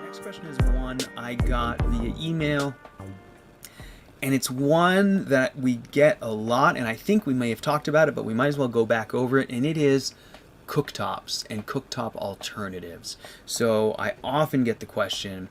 Next question is one I got via email, and it's one that we get a lot, and I think we may have talked about it, but we might as well go back over it, and it is cooktops and cooktop alternatives. So I often get the question,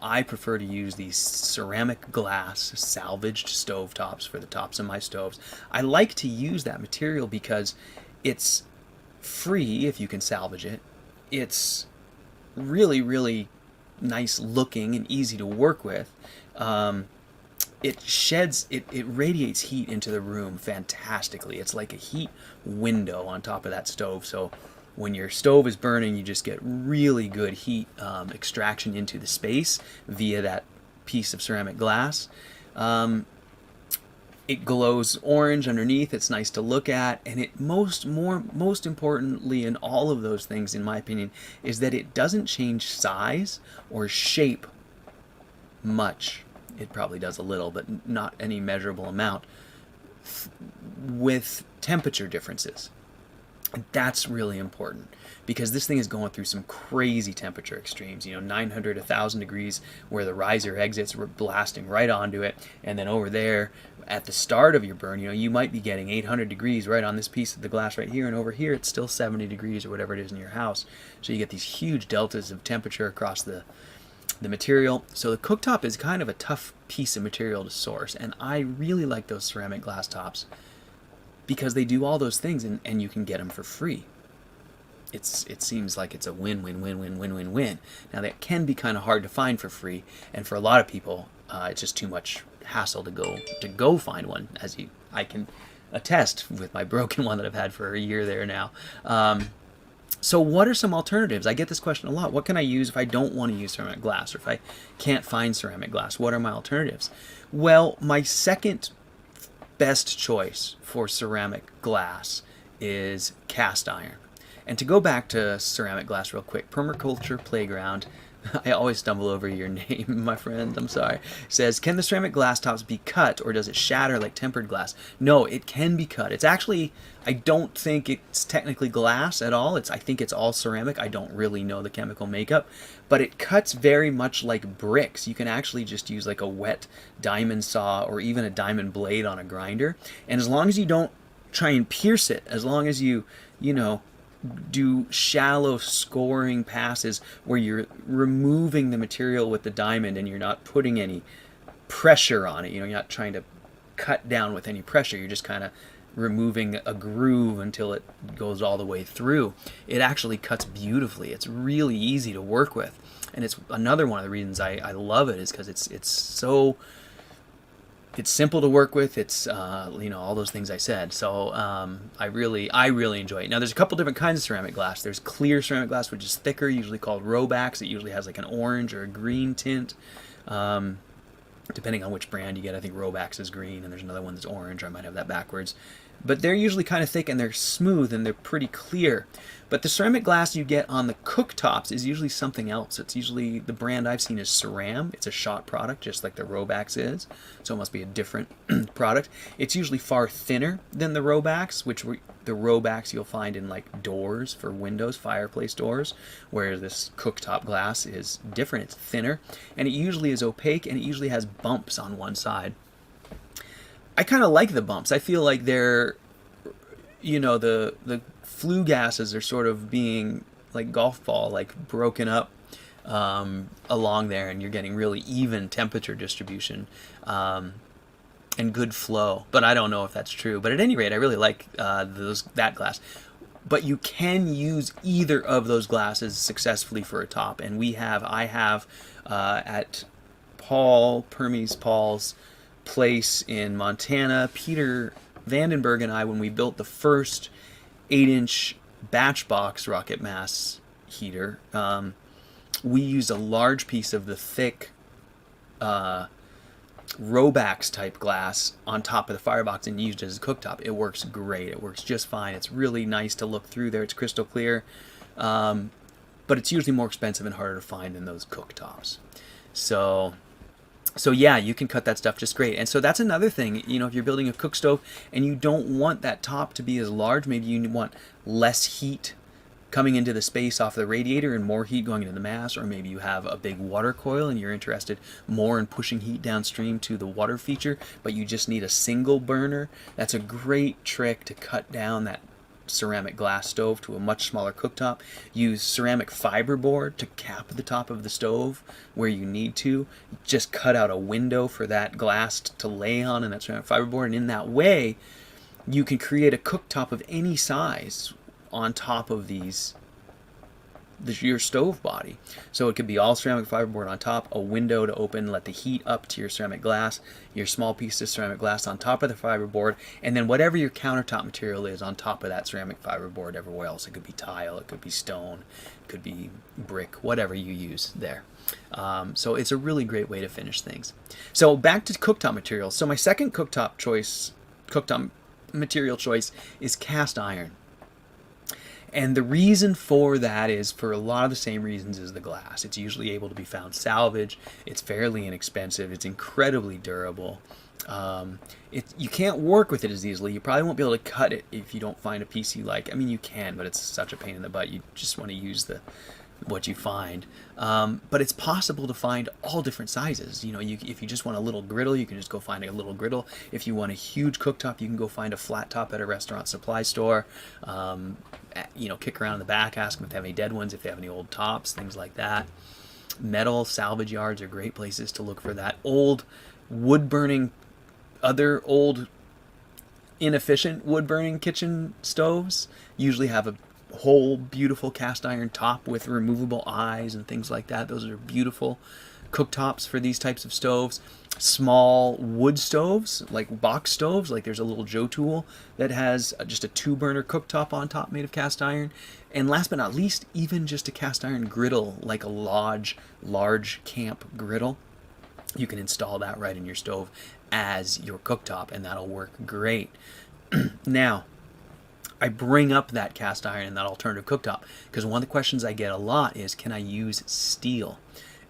I prefer to use these ceramic glass salvaged stovetops for the tops of my stoves. I like to use that material because it's free if you can salvage it. It's really, really nice looking and easy to work with. It radiates heat into the room fantastically. It's like a heat window on top of that stove. So when your stove is burning, you just get really good heat extraction into the space via that piece of ceramic glass. It glows orange underneath. It's nice to look at, and it most importantly in all of those things, in my opinion, is that it doesn't change size or shape much. It probably does a little, but not any measurable amount with temperature differences. And that's really important because this thing is going through some crazy temperature extremes. 900, 1,000 degrees where the riser exits, we're blasting right onto it. And then over there at the start of your burn, you might be getting 800 degrees right on this piece of the glass right here. And over here, it's still 70 degrees or whatever it is in your house. So you get these huge deltas of temperature across the material. So the cooktop is kind of a tough piece of material to source, and I really like those ceramic glass tops because they do all those things, and you can get them for free. It seems like it's a win-win-win-win-win-win-win. Now that can be kind of hard to find for free, and for a lot of people, it's just too much hassle to go find one, as I can attest with my broken one that I've had for a year there now. So what are some alternatives? I get this question a lot. What can I use if I don't want to use ceramic glass, or if I can't find ceramic glass? What are my alternatives? Well, my second best choice for ceramic glass is cast iron. And to go back to ceramic glass real quick, Permaculture Playground, I always stumble over your name, my friend, I'm sorry, says, can the ceramic glass tops be cut, or does it shatter like tempered glass? No, it can be cut. It's actually, I don't think it's technically glass at all. I think it's all ceramic. I don't really know the chemical makeup, but it cuts very much like bricks. You can actually just use like a wet diamond saw or even a diamond blade on a grinder. And as long as you don't try and pierce it, as long as you do shallow scoring passes where you're removing the material with the diamond and you're not putting any pressure on it, you're not trying to cut down with any pressure, you're just kind of removing a groove until it goes all the way through. It actually cuts beautifully. It's really easy to work with, and it's another one of the reasons I love it, is because it's simple to work with. It's all those things I said. So I really enjoy it. Now there's a couple different kinds of ceramic glass. There's clear ceramic glass, which is thicker, usually called Robax. It usually has like an orange or a green tint, depending on which brand you get. I think Robax is green, and there's another one that's orange. I might have that backwards. But they're usually kind of thick, and they're smooth, and they're pretty clear. But the ceramic glass you get on the cooktops is usually something else. It's usually, the brand I've seen is Ceram. It's a shot product, just like the Robax is. So it must be a different product. It's usually far thinner than the Robax, the Robax you'll find in like doors for windows, fireplace doors, where this cooktop glass is different. It's thinner, and it usually is opaque, and it usually has bumps on one side. I kind of like the bumps. I feel like they're, the flue gases are sort of being like golf ball, like broken up along there, and you're getting really even temperature distribution and good flow. But I don't know if that's true. But at any rate, I really like that glass. But you can use either of those glasses successfully for a top, and I have at Paul's place in Montana, Peter Vandenberg and I, when we built the first 8-inch batch box rocket mass heater, we used a large piece of the thick Robax type glass on top of the firebox and used it as a cooktop. It works great. It works just fine. It's really nice to look through there. It's crystal clear, but it's usually more expensive and harder to find than those cooktops. So So yeah, you can cut that stuff just great. And so that's another thing, you know, if you're building a cook stove and you don't want that top to be as large, maybe you want less heat coming into the space off the radiator and more heat going into the mass, or maybe you have a big water coil and you're interested more in pushing heat downstream to the water feature, but you just need a single burner. That's a great trick to cut down that ceramic glass stove to a much smaller cooktop. Use ceramic fiberboard to cap the top of the stove where you need to. Just cut out a window for that glass to lay on in that ceramic fiberboard, and in that way you can create a cooktop of any size on top of your stove body. So it could be all ceramic fiberboard on top, a window to open, let the heat up to your ceramic glass, your small piece of ceramic glass on top of the fiberboard, and then whatever your countertop material is on top of that ceramic fiberboard everywhere else. It could be tile, it could be stone, it could be brick, whatever you use there. So it's a really great way to finish things. So back to cooktop materials. So my second cooktop material choice is cast iron. And the reason for that is for a lot of the same reasons as the glass. It's usually able to be found salvage. It's fairly inexpensive. It's incredibly durable. You can't work with it as easily. You probably won't be able to cut it if you don't find a piece you like. I mean, you can, but it's such a pain in the butt. You just want to use what you find. But it's possible to find all different sizes. You know, if you just want a little griddle, you can just go find a little griddle. If you want a huge cooktop, you can go find a flat top at a restaurant supply store. You know, kick around in the back, ask them if they have any dead ones, if they have any old tops, things like that. Metal salvage yards are great places to look for that. Old wood-burning, other old inefficient wood-burning kitchen stoves usually have a whole beautiful cast iron top with removable eyes and things like that. Those are beautiful cooktops for these types of stoves. Small wood stoves, like box stoves, like there's a little Joe tool that has just a 2-burner cooktop on top made of cast iron. And last but not least, even just a cast iron griddle, like a large camp griddle. You can install that right in your stove as your cooktop, and that'll work great. Now, I bring up that cast iron and that alternative cooktop because one of the questions I get a lot is, can I use steel?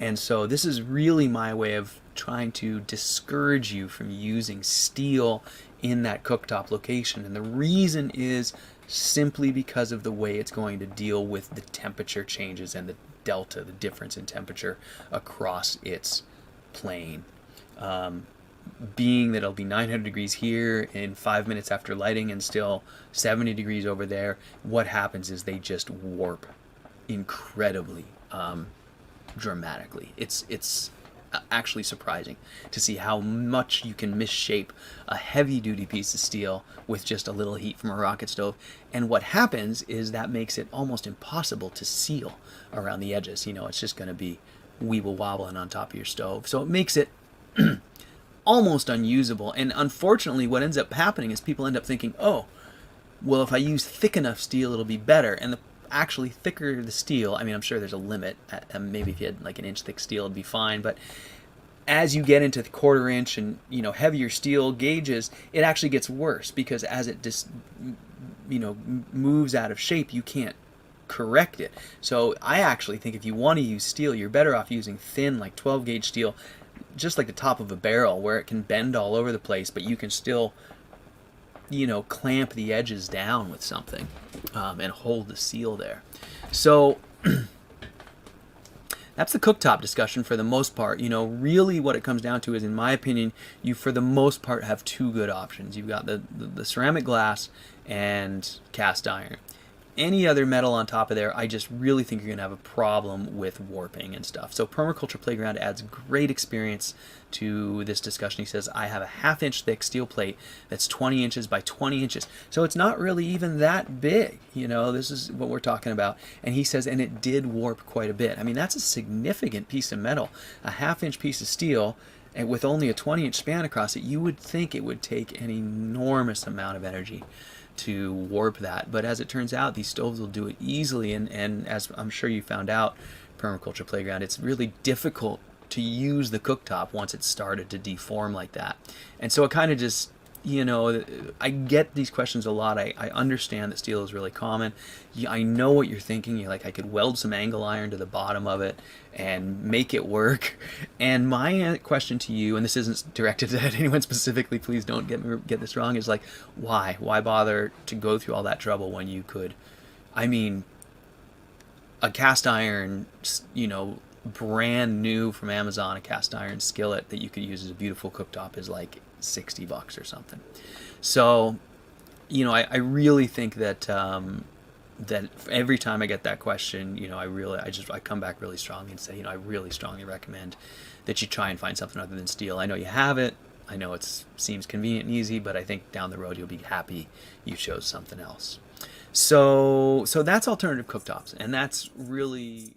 And so this is really my way of trying to discourage you from using steel in that cooktop location. And the reason is simply because of the way it's going to deal with the temperature changes and the delta, the difference in temperature across its plane. Being that it'll be 900 degrees here in 5 minutes after lighting and still 70 degrees over there, what happens is they just warp incredibly dramatically. It's actually surprising to see how much you can misshape a heavy-duty piece of steel with just a little heat from a rocket stove. And what happens is that makes it almost impossible to seal around the edges. You know, it's just going to be weeble-wobbling on top of your stove. So it makes it almost unusable. And unfortunately, what ends up happening is people end up thinking, oh, well, if I use thick enough steel, it'll be better. And actually thicker the steel, I mean, I'm sure there's a limit. Maybe if you had like an inch thick steel, it'd be fine. But as you get into the 1/4 inch and, you know, heavier steel gauges, it actually gets worse because as it just, you know, moves out of shape, you can't correct it. So I actually think if you want to use steel, you're better off using thin, like 12 gauge steel, just like the top of a barrel, where it can bend all over the place, but you can still, you know, clamp the edges down with something and hold the seal there. So that's the cooktop discussion for the most part. You know, really what it comes down to is, in my opinion, you for the most part have 2 good options. You've got the ceramic glass and cast iron. Any other metal on top of there, I just really think you're going to have a problem with warping and stuff. So Permaculture Playground adds great experience to this discussion. He says, I have a 1/2 inch thick steel plate that's 20 inches by 20 inches. So it's not really even that big. You know, this is what we're talking about. And he says, and it did warp quite a bit. I mean, that's a significant piece of metal. A 1/2 inch piece of steel, and with only a 20 inch span across it, you would think it would take an enormous amount of energy to warp that. But as it turns out, these stoves will do it easily, and as I'm sure you found out, Permaculture Playground, it's really difficult to use the cooktop once it's started to deform like that. And so it kind of just I get these questions a lot. I understand that steel is really common. I know what you're thinking. You're like, I could weld some angle iron to the bottom of it and make it work. And my question to you, and this isn't directed at anyone specifically, please don't get this wrong, is like, why? Why bother to go through all that trouble when you could, I mean, a cast iron, brand new from Amazon, a cast iron skillet that you could use as a beautiful cooktop is like $60 or something. So, I really think that that every time I get that question, I come back really strongly and say, I really strongly recommend that you try and find something other than steel. I know you have it. I know it seems convenient and easy, but I think down the road you'll be happy you chose something else. So that's alternative cooktops, and that's really